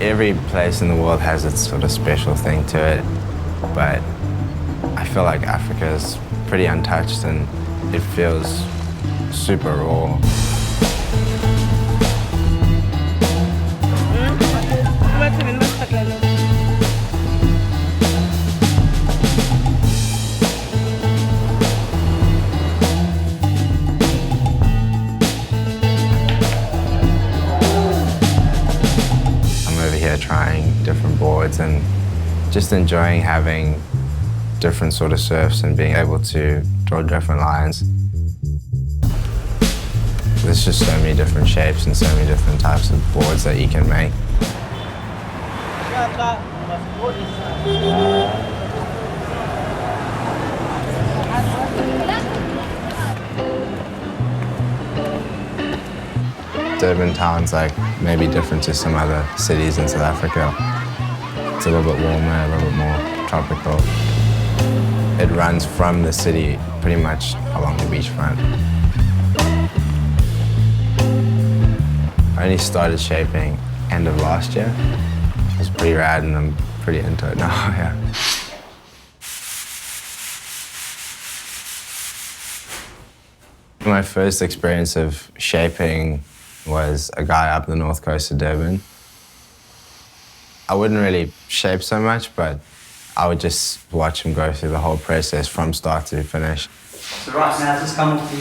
Every place in the world has its sort of special thing to it, but I feel like Africa is pretty untouched and it feels super raw. Trying different boards and just enjoying having different sort of surfs and being able to draw different lines. There's just so many different shapes and so many different types of boards that you can make. Durban town's like maybe different to some other cities in South Africa. It's a little bit warmer, a little bit more tropical. It runs from the city pretty much along the beachfront. I only started shaping end of last year. It was pretty rad and I'm pretty into it now, yeah. My first experience of shaping was a guy up the north coast of Durban. I wouldn't really shape so much, but I would just watch him go through the whole process from start to finish. So right now, just come off the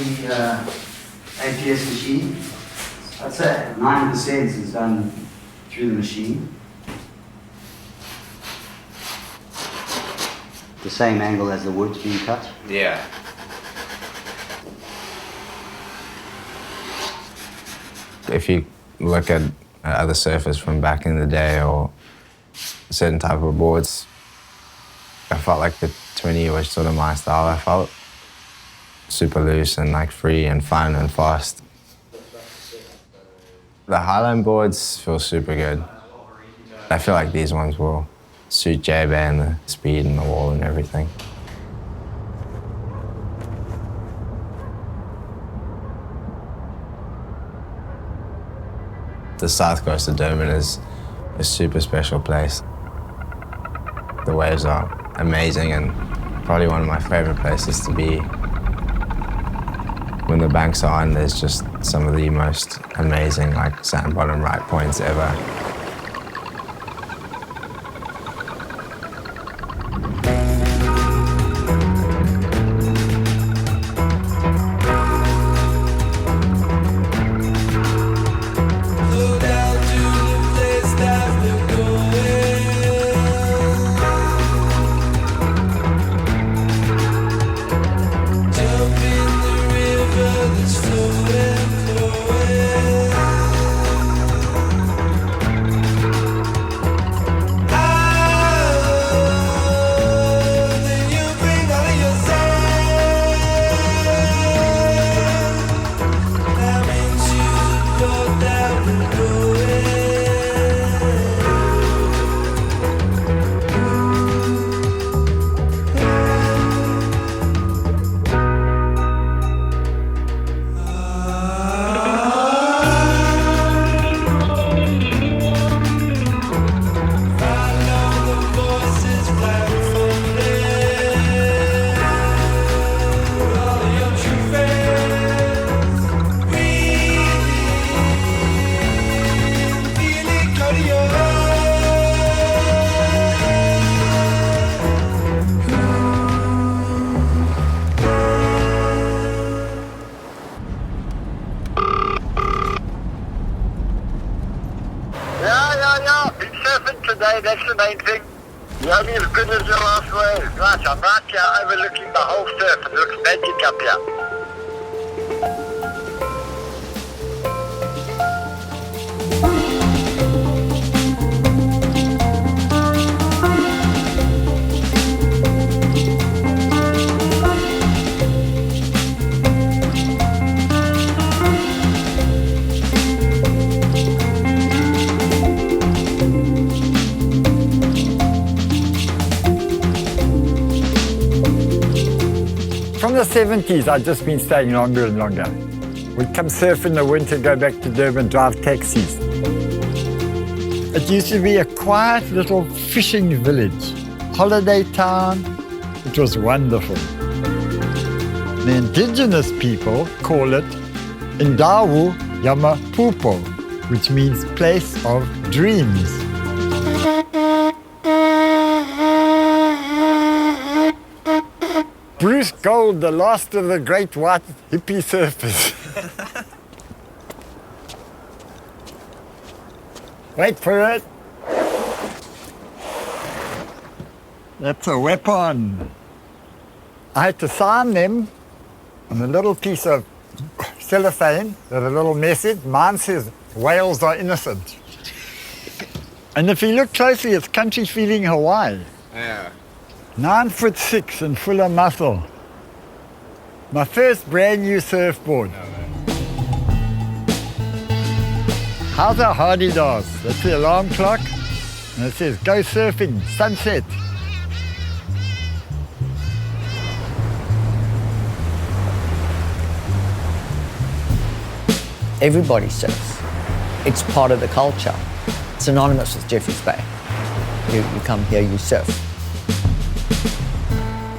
APS machine. I'd say 90% is done through the machine. The same angle as the wood's being cut? Yeah. If you look at other surfers from back in the day or certain type of boards, I felt like the 20 was sort of my style. I felt super loose and like free and fun and fast. The Highline boards feel super good. I feel like these ones will suit J-Bay and the speed and the wall and everything. The south coast of Durban is a super special place. The waves are amazing and probably one of my favorite places to be. When the banks are on, there's just some of the most amazing sand bottom right points ever. Today, that's the main thing. You're only as good as your last wave. Right, I'm right here overlooking the whole surf. It looks magic up here. From the 70s, I've just been staying longer and longer. We'd come surf in the winter, go back to Durban, drive taxis. It used to be a quiet little fishing village, holiday town. It was wonderful. The indigenous people call it Indawu Yamapupo, which means place of dreams. Bruce Gold, the last of the great white hippie surfers. Wait for it. That's a weapon. I had to sign them on a little piece of cellophane with a little message. Mine says, whales are innocent. And if you look closely, it's country feeling Hawaii. Yeah. 9'6" and full of muscle. My first brand new surfboard. How's our hardy dogs? That's the alarm clock. And it says, go surfing, sunset. Everybody surfs. It's part of the culture. It's synonymous with Jeffreys Bay. You come here, you surf.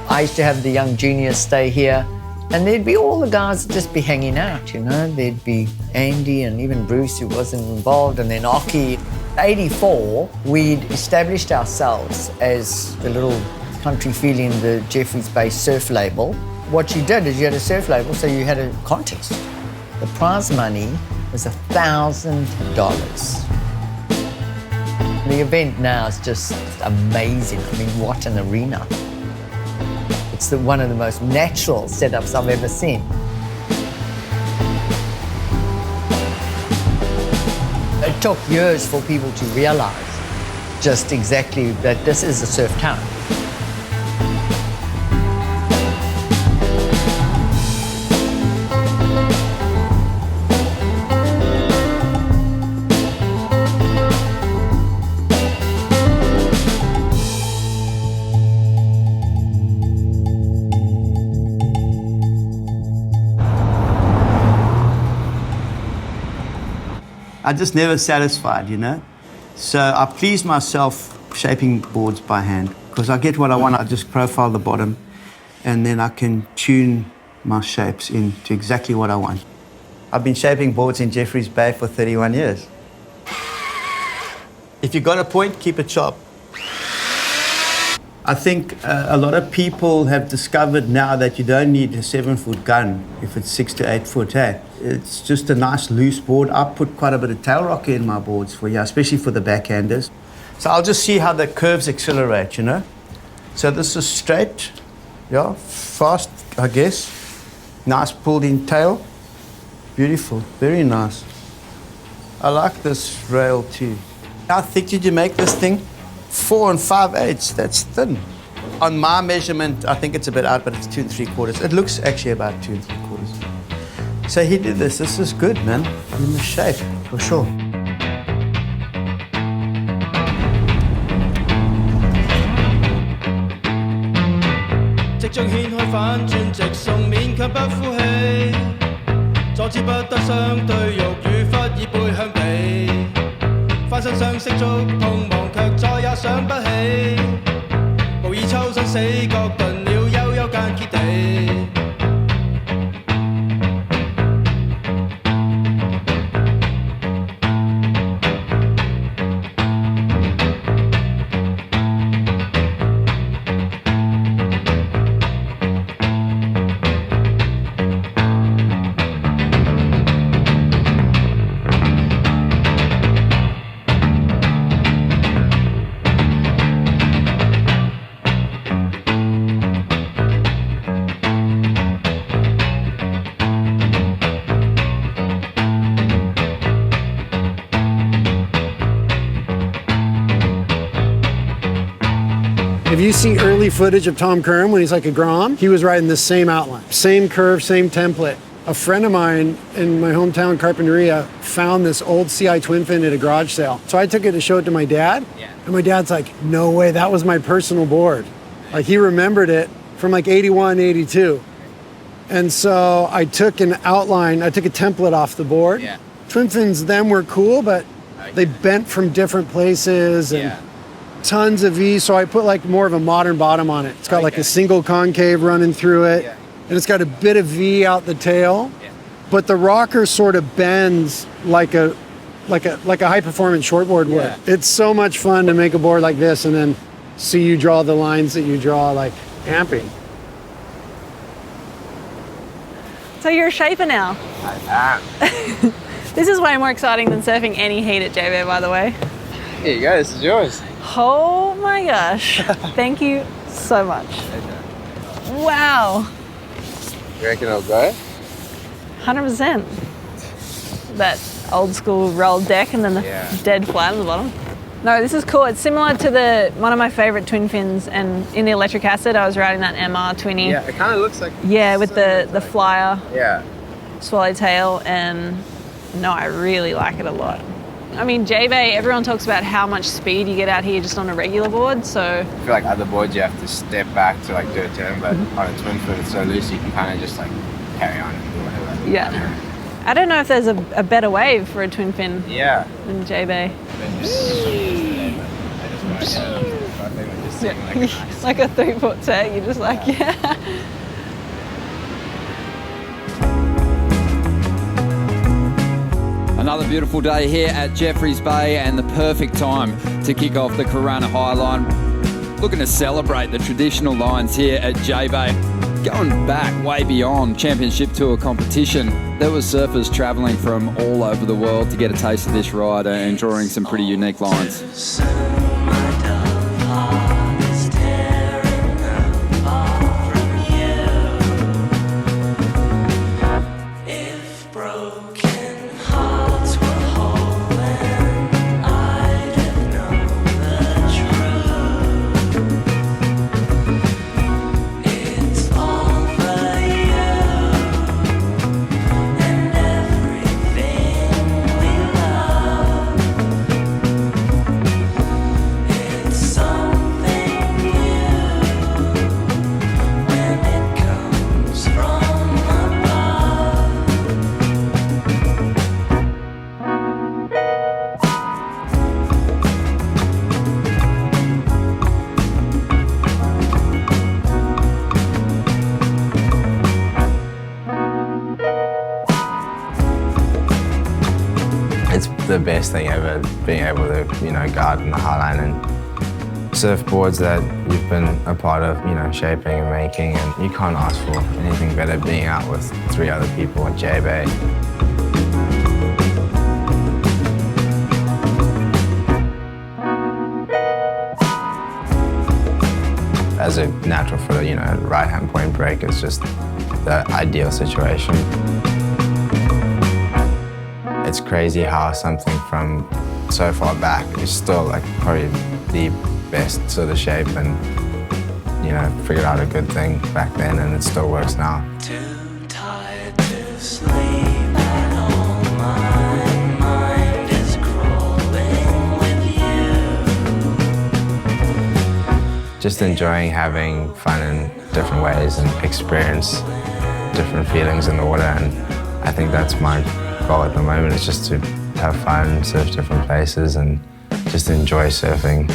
I used to have the young juniors stay here, and there'd be all the guys that just be hanging out, you know. There'd be Andy and even Bruce, who wasn't involved, and then Aki. 84, we'd established ourselves as the little country feeling, the Jeffreys Bay surf label. What you did is you had a surf label, so you had a contest. The prize money was $1,000. The event now is just amazing. I mean, what an arena. It's one of the most natural setups I've ever seen. It took years for people to realize just exactly that this is a surf town. I just never satisfied, you know? So I please myself shaping boards by hand because I get what I want. I just profile the bottom and then I can tune my shapes into exactly what I want. I've been shaping boards in Jeffreys Bay for 31 years. If you got a point, keep it sharp. I think a lot of people have discovered now that you don't need a 7-foot gun if it's 6 to 8 foot, hey? It's just a nice loose board. I put quite a bit of tail rocker in my boards for you, especially for the backhanders. So I'll just see how the curves accelerate, you know? So this is straight, yeah, fast, I guess. Nice pulled in tail. Beautiful, very nice. I like this rail too. How thick did you make this thing? 4 5/8, that's thin. On my measurement, I think it's a bit out, but it's 2 3/4. It looks actually about 2 3/4. So he did this. This is good, man. In the shape, for sure. If you see early footage of Tom Curran when he's like a Grom, he was riding the same outline, same curve, same template. A friend of mine in my hometown, Carpinteria, found this old CI twin fin at a garage sale. So I took it to show it to my dad. And my dad's like, no way, that was my personal board. Like he remembered it from like 81, 82. And so I took an outline, I took a template off the board. Twin fins then were cool, but they bent from different places and Yeah. tons of V's. So I put like more of a modern bottom on it. It's got like a single concave running through it, Yeah. and it's got a bit of V out the tail. Yeah. But the rocker sort of bends like a high performance shortboard would. Yeah. It's so much fun to make a board like this and then see you draw the lines that you draw like amping. So you're a shaper now. This is way more exciting than surfing any heat at JB, by the way. Here you go, this is yours. Oh my gosh. Thank you so much. Wow. You reckon it'll go? 100%. That old school rolled deck and then the Yeah. dead flat on the bottom. No, this is cool. It's similar to one of my favorite twin fins, and in the electric acid I was riding that MR Twinny. Yeah, it kind of looks like... Yeah, with the flyer Yeah. swallowtail, and no, I really like it a lot. I mean, J-Bay, everyone talks about how much speed you get out here just on a regular board, so... I feel like other boards you have to step back to like do a turn, but on a twin foot it's so loose you can kind of just like carry on and do whatever. Yeah. I don't know if there's a better wave for a twin fin Yeah. than J-Bay. Like a 3-foot tag, you're just like, yeah. Another beautiful day here at Jeffreys Bay, and the perfect time to kick off the Corona Highline. Looking to celebrate the traditional lines here at J-Bay. Going back way beyond Championship Tour competition, there were surfers travelling from all over the world to get a taste of this ride and drawing some pretty unique lines. It's the best thing ever, being able to, guard in the Highline and surfboards that you've been a part of, shaping and making, and you can't ask for anything better being out with 3 other people at J-Bay. As a natural footer, right-hand point break is just the ideal situation. It's crazy how something from so far back is still like probably the best sort of shape, and figured out a good thing back then and it still works now. Too tired to sleep at all, my mind is crawling with you. Just enjoying having fun in different ways and experience different feelings in the water, and I think that's my goal at the moment, is just to have fun, surf different places and just enjoy surfing.